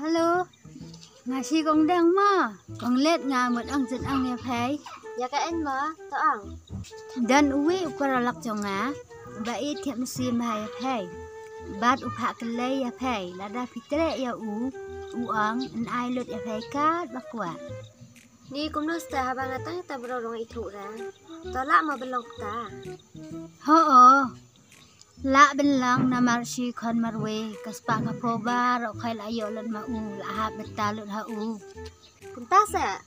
Halo, ngasih kong dang ma, kong let nga một ang dân ang nghe thấy. Dạ các anh mà, tao ăn. Dan uwi upara lak chong nga, ba i thiam sim hai thấy. Bát upha kalay ya thấy, lada fitre ya u ang an ai lut ya thấy cát bakwa. Ni cũng nói sa habang atang ta bro rong itu ra. Tao lạ mà bên lòng ta. Ho la ben lang na marshi kon marwe kaspa ka poba ro khai la yo lan ma u la ha beta lut ha u. Cũng ta sa.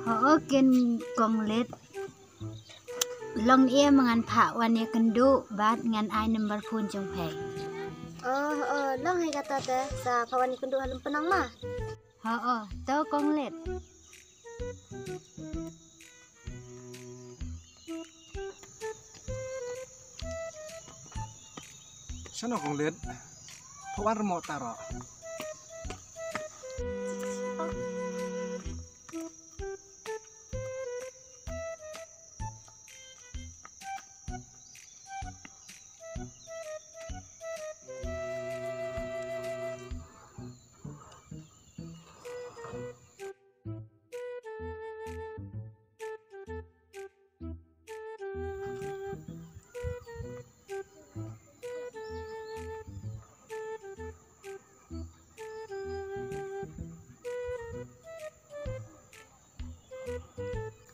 Ho ken kong let. Long ia mangan pha wan ya kendu bat ngan ai number phone chong phai. Long hay kata ta sa pawan kundu halum penang mah. Ho to kong let. Sana kong lihat, pawan remote taro.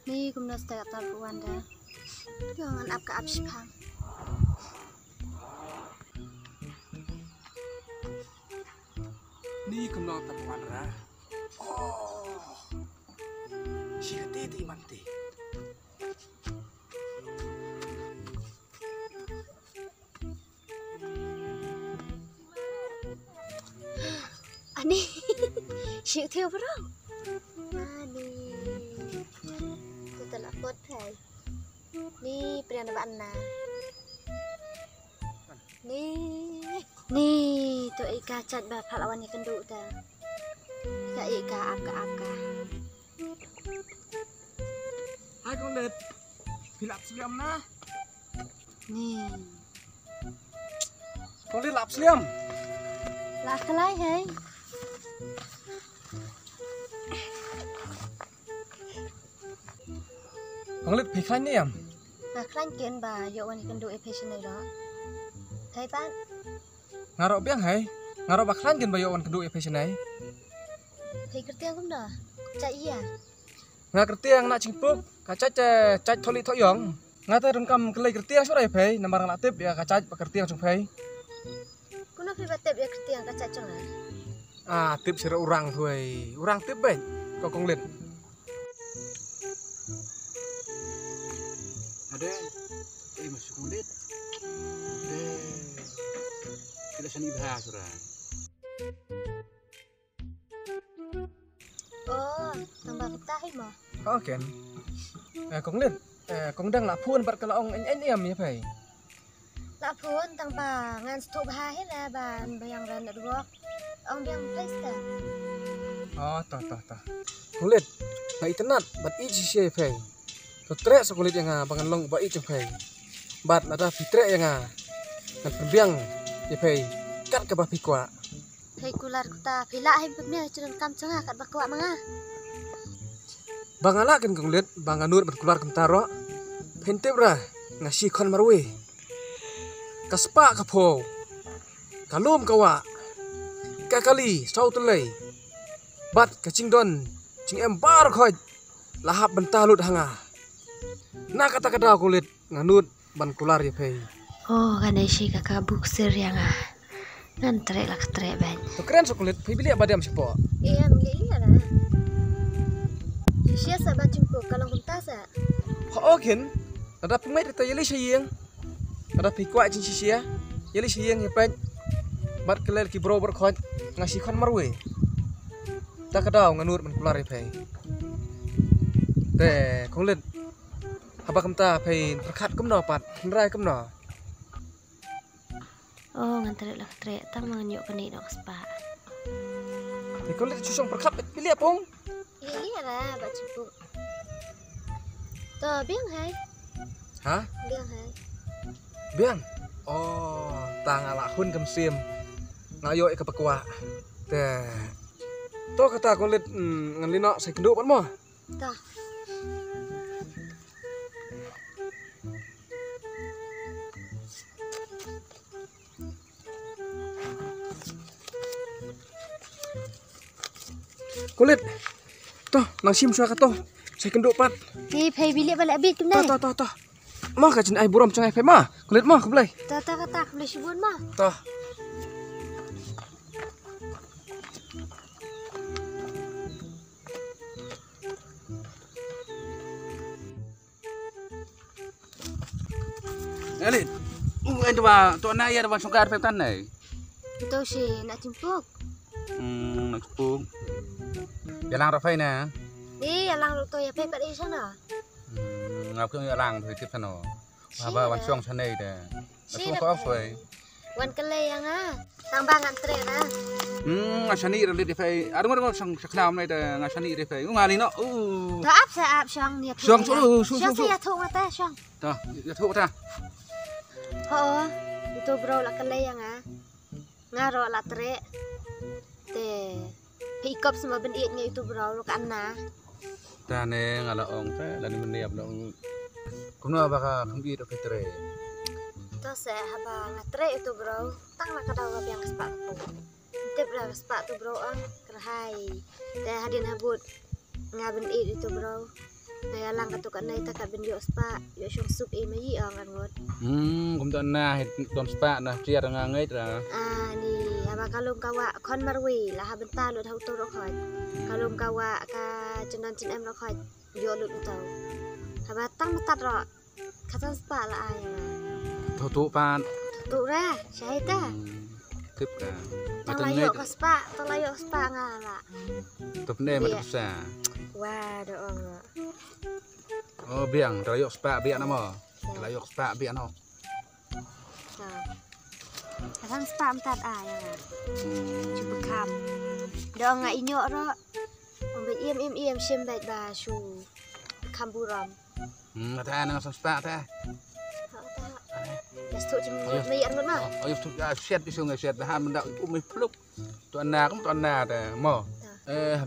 Ni cũng nói sa ta pawan dah. Jangan ap ka ap spam. Ni kenal tak pawan ra. Oh, si ti manti. Ani, chịu thiêu bro. Ani. Kita nak pot hai. Ni pernah bạn na. Ni tu ika cat ba pahlawan ni kenduk ta. Sa ika aka. Hai kong lihat, hilap seliam na. Ni. Kong lihat lap seliam. Lah kelai hai. Kong lihat pikan ni am. Nah klan kian ba yo wan ni kenduk e passion ni ro. Thai pan. Ngarok biang hai, ngarok baklan jen bayo wan kedua efisien ai. Thai kertiang cũng dah. Cak iya. Nga kertiang nak cingpuk, kaca cai tholi thoyong. Nga ta rungkam kelai kertiang surai phai, nambar nak tip ya kaca kertiang chung phai. Kuna phi batep ya kertiang ka cak chong ah. Ah, tip sira urang thôi. Urang tip baik. Kau kong lihat. Ada, masuk kulit. Kita seni bahas surat. Oh, tambah ketahi mah. Kau ken. Kong lihat. Kong dang nak pun bar kala ong en ya phai. Lah pun tambah ngan stok bahas lah ban bayang ran ruak. Ong biang place ta. Oh, tah. Kong lihat. Ngai tenat bat i si phai. Tu trek sekolit yang bangan long ba i chung phai. Bat ada fitre yang ngan perbiang ya phai. Kat ke bah pikwa. Thai kular kuta pila hai pemia curang kam changa kat bakwa manga. Bangala kan kong lihat banganur berkeluar kentaro. Pentep ra ngasih kon marwe. Kaspa kapo. Kalum kawa. Kakali sau tulai. Bat kacing don cing embar khoj. Lahap bentah lut hanga. Na kata-kata kong lihat nganut ban kular ya phai. Oh, kan si kakak buksir yang ah. Ngan trek lah trek ban. Tu keren sokulit phai bilik badam sipo. Iya, iya lah. Sia sa ba jumpo kalau kunta sa. Ho ken. Ada pemai ta yeli sayang. Ada pikwa cing sia. Yeli sayang ya pen. Bat keler ki bro berkhoj ngasih kon marwe. Ta kadau nganur man kular phai. Te konglet. Haba kamta phai terkhat kum no pat, rai kum no. Oh, ngan trek lah trek tang mangan yok kani dok spa. Ni konglet susong perkhat pilih apong. Iya lah, ba jumpo. To biang hai. Hah? Biang hai. Biang. Oh, tang ala hun kam sim. Ngayo ke pakwa. Teh. Toh kata kulit ngalino saya kenduk pan mo. Tah. Kulit. Toh nang sim suaka toh. Saya kenduk pat. Ni phei bilik balik abit kum dai. Toh. Mah kajin ai buram cengai fe mah. Kulit mah keblai. Tah kata boleh subun mah. Toh. Elin. Ento ba to na ya ba sungkar pe tan này. Betul sih nak cimpuk. Nak pung. Jalan ra phai nè. Ni alang lu to ya phei kat di sana. Ngap ke jalan thôi tiếp sana. Ba ban song sana de. Sung ko phai. Wan kelai yang tang bang antre na. Ngasani ra le phai. Ar ngor sang saklam này de ngasani re phai. Ngali no. Tah ap sa ap syang ni. Syang Syang saya thong ata syang. Ta, ya thu ta. Ho, itu bro la kelai yang ngaro la tre. Te pikop sama ben iet itu bro lu kan na. Ta ne ngala ong ta la ni menep lo. Kuno ba ka khambi do petre. To se haba ngatre itu bro. Tang la kadau ga biang kespak tu. Tip la kespak tu bro kerhai. Te hadin habut ngaben iet itu bro. Kaya lang katukan na itakat ben yo spa, yo syong sup mayi ang ngot. Kum to na het don spa na triar nga ngai tra. Ni haba kalum kawa kon marwi la habenta lu thau to ro khoi. Kalum kawa ka cenan cen em ro khoi yo lu tau. Haba tang matat ro. Katan spa la ai. Thu tu pan. Tu ra, sai ta. Tip ka. Tang Matan la ngai. yo ka spa, tang la yo spa ngala. Top ne matan sa. Wah, do ong. Oh biang rayok spa biang nama. Rayok spa biang no. Katan spa matat ai. Cuba kam. Do nga inyo ro. Ombet im sim baik ba shu. Kam buram. Ta nang spa ta. Ya stok cem mai an ngot mah. Oh tu set di sungai set ha mendak umi pluk. Tu anak kum tu anak ta mo.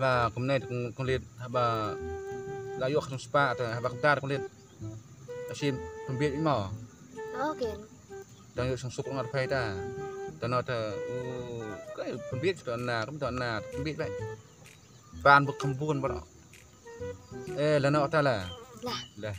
Ba kum ne kum lihat ba rayok spa ta ba kum ta kum lihat. Asim pembit mo. Oke. Dan yuk sang sukong arpai ta. Dan ta cái pembit tu anak kum tu anak pembit baik. Ban buk kembun ba. La no ta la. Lah.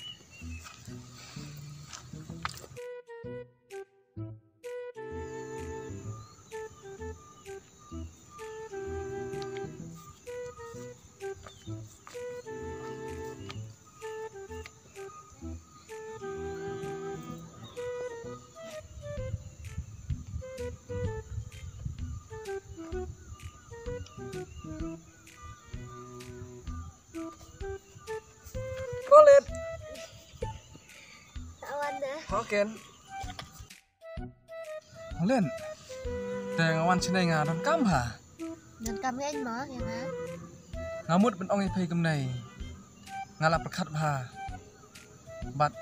Kulit. Awan dah. Hoken. Kulit. Teh ngawan sinai ngadon kam ha. Dan kami anh mah yang Ngamut ben ong phei kam nei. Ngala perkhat bha. Bat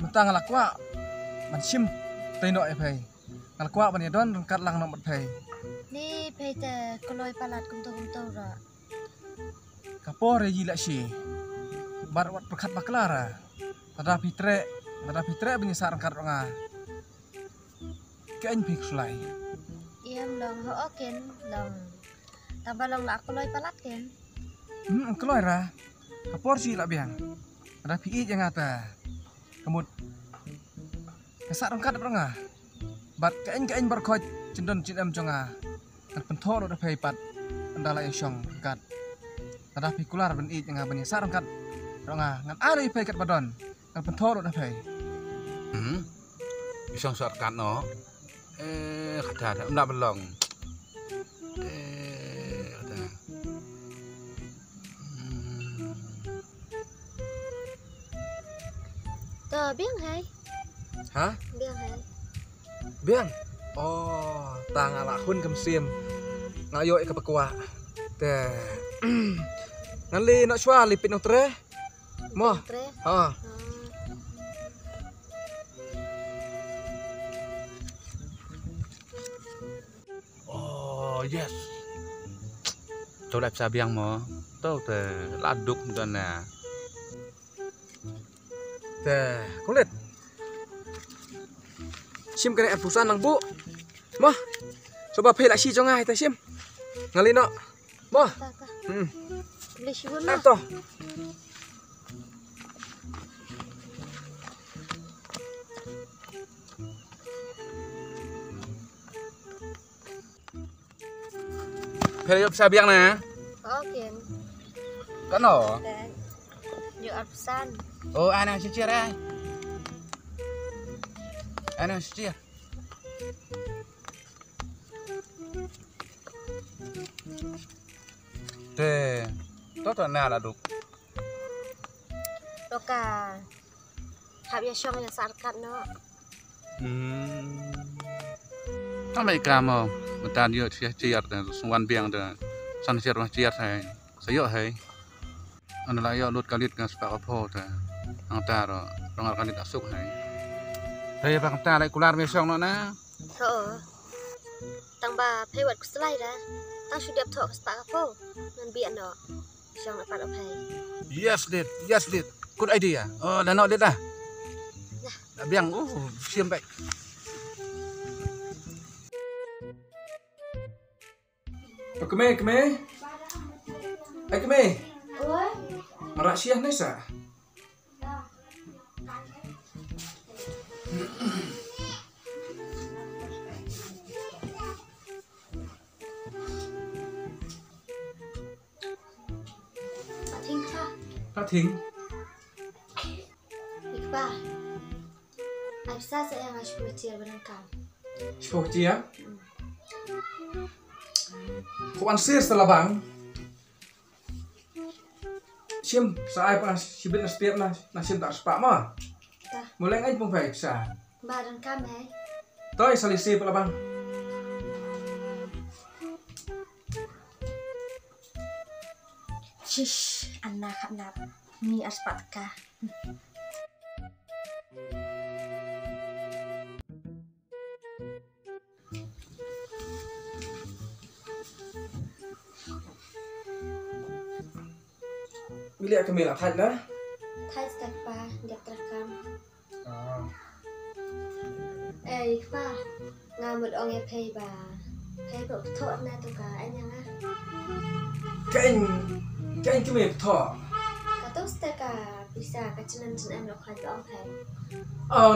mentang ngala kwa. Man sim tei no phei. Ngala kwa ban don kat lang no mat phei. Ni phei te koloi palat kum to ra. Kapo re ji la si. Bar wat perkhat baklara. Tada fitre bin sarang kat nga. Kain phik sulai. Iam long ho oken long. Tambah long la koloi palat ken. Keloi ra. Kapor si la biang. Tada pi yang ngata. Kemut. Kesarang kat nga. Bat kain berkhoj cendon cinem jonga. Kan pentho do phei pat. Andala syong kat. Tada pi kular ben i yang ben sarang kat. Nga ngan ada phei kat badon. Kan pentho do phei. Isong sot kat no. Kata ndak belong. Kata. To biang hai. Hah? Biang hai. Biang. Oh, tang ala hun kam sim. Ngayo ke pakwa. Teh. Ngali nak shwa lipit no tre. Mo. Tre. Ha. Oh yes. Tau lại sabiang mo. Tau te laduk tuan na. Teh, kulit. Sim kena perusahaan nang bu. Mah, coba pay lak si jongai teh sim. Ngalino. Mah. Ta ta. Hmm. Beli siun Nah lah. toh. Pay yop sabiang na. Oke. Kano? Dan yuk arsan. Oh, ana cicir ai. Ana cicir. Teh, tuan na laduk. Loka. Hab ya syong ya sarkat no. Sampai kamu mentan yo ciar dan suan biang dan san ciar ciar hai. Sayo hai. Anu la yo lut kalit ngan sepak opo ta. Angtar rongal kalit asuk hai. Hei bang ta lai kular mesong no na. Ho. Tang ba phê vật slide ra. Tang sudah thọ spa kapo. Nan bian no. Syong na pat opai. Yes dit. Good idea. Oh, dan no dit dah. Biang siam baik. Keme. Keme. Oi. Marak siah nesa. Thinh pha. Ta thính. Ik pa. Ai sa sa yang as putir berangkam. Spok chia. Kau ansir setelah bang. Sim, saya pas sibit setiap sim tak sepak mah. Ta. Mulai ngay pun baik sa. Berangkam hai. Toy salisi pala bang. Shish, anak nap. Ni aspat ka. Milih kami lah thay dah. Thai stak pa, dia terekam. Ah. Ik pa. Ngamut ong e pay ba. Pay bộ thọ na tu ka anh yang ah. Cái anh kami thọ. Kata stak ka bisa kacinan cinan lo khai ong pay.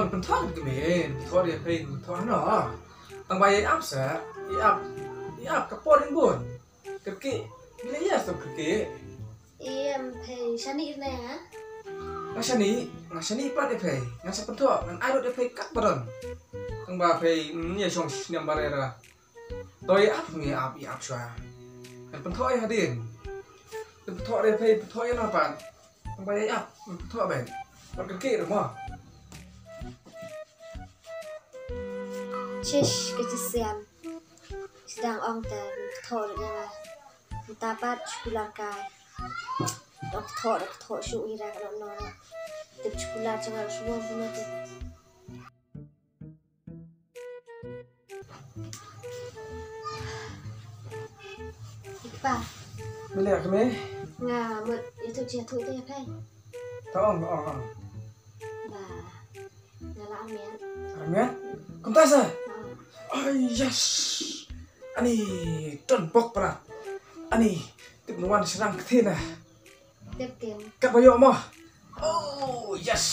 Pen thọ kami. Thọ dia pay thọ no. Tang bayar ap sa. Ap kapor bun. Kerki. Bila ya stop kerki. Em pay shani na ha. Ngasani plat dia pay. Ngasa pen thọ. Ngan ayo dia pay kat badan. Tang ba pay ni song nyam barera. Toy ap ngi ap swa. Ngan pen thọ ya hadin. Pen thọ dia pay pen thọ ya napa. Tang bayar ap. Pen thọ ben. Pen kerki được mah. Shish, kecisian. Sedang ong ta thọ được ya. Ta pat sekolah kai. Dok thọ shu ira ka no. Tip sekolah jangan semua punya tu. Ipa, Milih kami. ngamut itu dia tu ya pay. Taong. Ba, ngala amian. Arnya. Kumtasa. Ay, yes. Ani ton pok para. Ani tip nuan serang ketina. Tiếp tiền. Kat bayo mo. Oh, yes.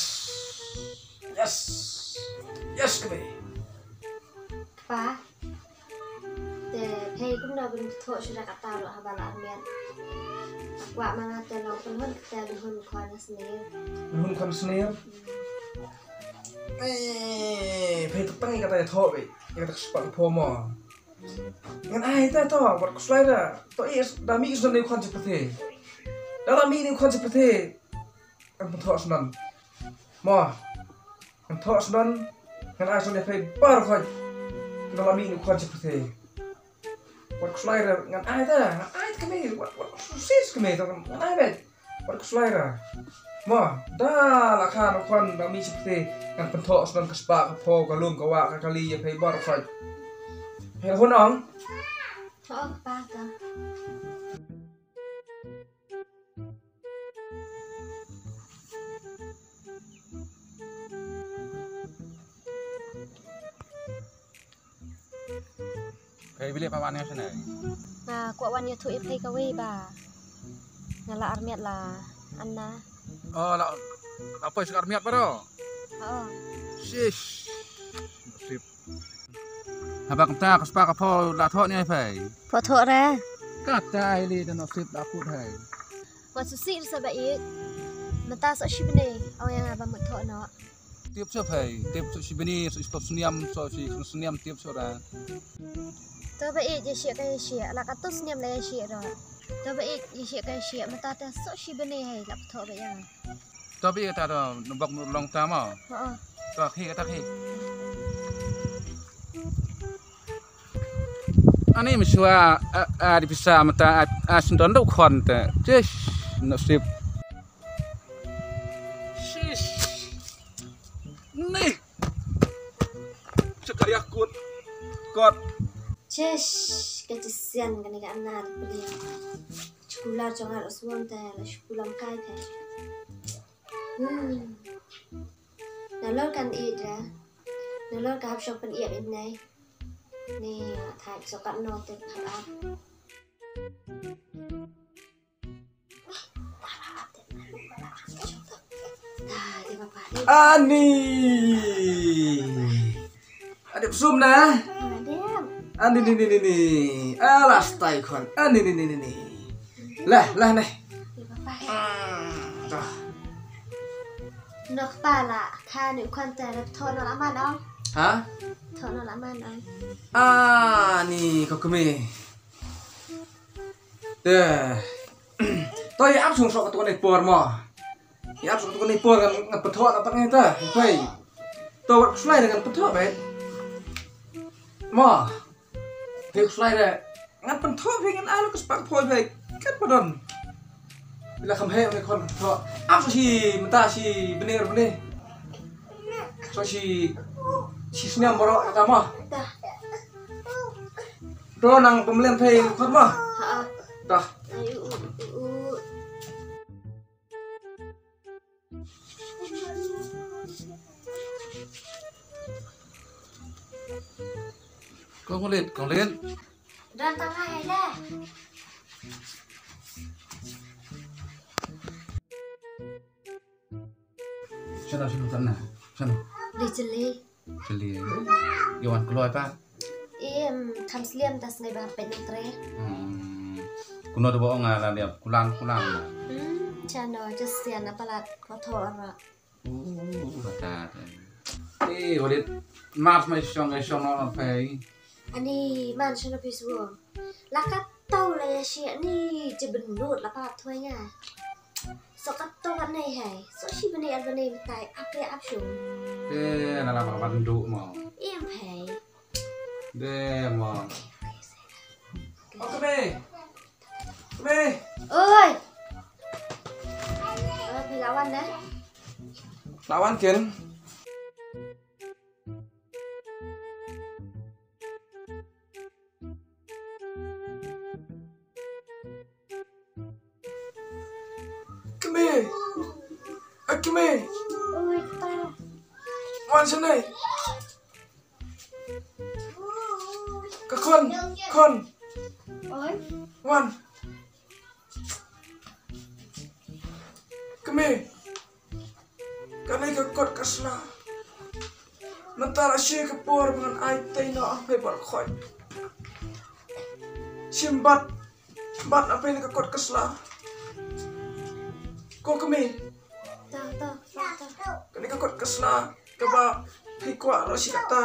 Yes kami. Pa, để pay cũng nào bên thọ sudah kata lo habala amian. Wa mga tanong penhun kita penhun kuana sendiri. Nun kon snare. Pay tepang kata ya tho be. Kata sepak po mo. Ngan ai ta to, wat ko slida. To is dami is ne kon seperti. Dalam ini kon seperti. Kan tho sunan. Mo. Kan tho sunan. Kan ai sunan pay par ko. Dalam ini kon seperti. Wat ko slida ngan ai ta. Ai kami wat sis kami to ngan ai bet. Wat ko slida. Mo, dah lah kan kon dami seperti kan tho sunan kaspa po kalum kawa kali ya pay bar ko. Hei honong. Thọ pa ta. Phê với liệp ba bạn em thế này. Kwa wan ya thu e phei ka we ba. Ngala armiat la anna. Là apa sih armiat baro? Oo. Shish. Sip. Habak ta kaspa kapo la tho ni phê. Pho tho ra. Kata ili dan sip da kut hai. Wa su si sa ba i. Mata so shi bene. Aw yang aba mo tho no. Tiap so phê, tiap so sibini so stop suniam so si suniam tiap so ra. To ba i je shi ka shi la ka tus niam la shi ro. To ba i je shi ka shi mata ta so shi bene hai la tho ba yang. Tapi kata do nubak long ta ma. Oo. To khi kata khi. Ani miswa di bisa mata asendon do konte. Just nasib. Shish. Nih. Sekali akut. Kot. Chesh ka jisian ka ni ka anna beli. Chukula jongar oswon ta la chukulam kai ka. Nalor kan ida. Nalor ka hap shop kan iya in này. Nè thải cho cặn nọ từ hạt áp. Ani. Ada zoom nah. Ani ni. Alas tai kon. Ani ni. Lah nih. Nó ba là tha nữ quan tè là thôi nó lãng mạn không? Hả? Thôi nó lãng mạn không? Ni kau kemi. Deh. Tôi áp xuống sọ cái này bor mò. Áp xuống cái này bor ngập bật thọ apa nghe ta? Phải. Tôi bắt slide dengan bật thọ vậy. Mò. Việc slide này ngập bật thọ với ngăn ai nó có spark phôi vậy. Kết bắt đầu. Bila kham he con thọ. Áp xuống si mata si bener. So si senyum borok kata mah. Do nang pembelian pay kot mah. Hả? Dah. Con lên. Dan tang hai lah. Sana sana. Đi chili. Celi. Iwan keluar pa. Em tham sliam tas ngai bang pen tre. Kuno do bohong ngala dia kulang. Chano just sian apalat ko tho ra. Bata. Walit mars mai song no pay. Ani man chano piswo. La ka tau la ya shi ni je ben lut la pa thoi nha. So ka to kan nei hai. So shi bene al bene tai ape ap shung. Nala bandu mau. Em hai. Mau. Keme. Ơi. Phải lawan dah. Lawan Ken. Keme. Ôi pa. Wan sini. Ke kon. Ôi. Wan. Keme. Kanai ke kot kasla. Mentara si ke por dengan ai tai no ape bal khoi. Simbat. Bat apa ini ke kot kasla. Kau keme. Tao. Kani ka kot kasna ka ba phei kwa ro si kata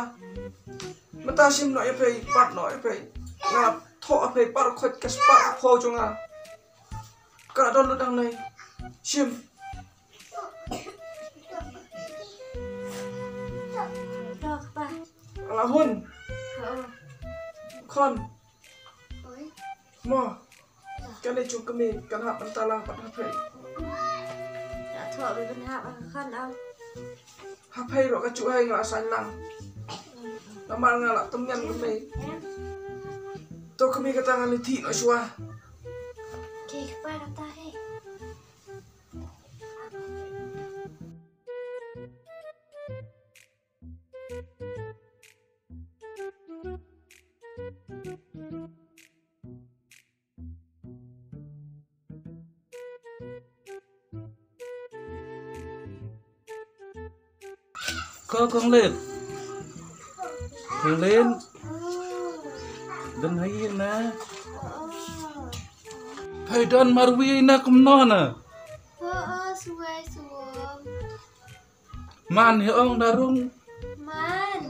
mata sim no ya phei pat no ya phei ngap tho a phei par khot ka spa pho chunga ka don lo dang nei sim Tao pa. la hun kon Ôi. mo kani chung kami kan ha pantalang pat ha phei Đã thọ với bên hạ và khăn không? ha phei ro ka chu hai nga san lang namal nga la tum yan kami to kami ka tangan ni thi no shwa Kì ba đam ta hết. Kong lên lên dan hai na hai dan marwi na kumno na Suai suam. man hi ong darung Man.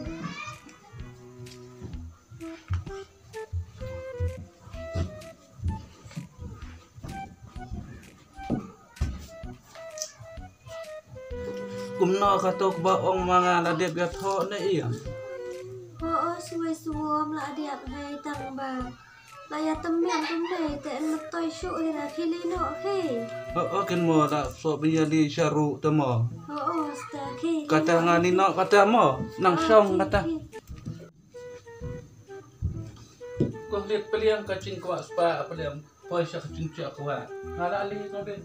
kumno katok ba ong mga ladep ya tho na iya Suai suam la adiap hai tang ba. La ya temian tum dei te en toy shu ira kilino ke. ken mo da so biya di syaru temo Sta ke. kata ngani no kata mo nang song kata ko lihat peliam kacing kwa spa peliam poi syak kacing kwa hala ali no den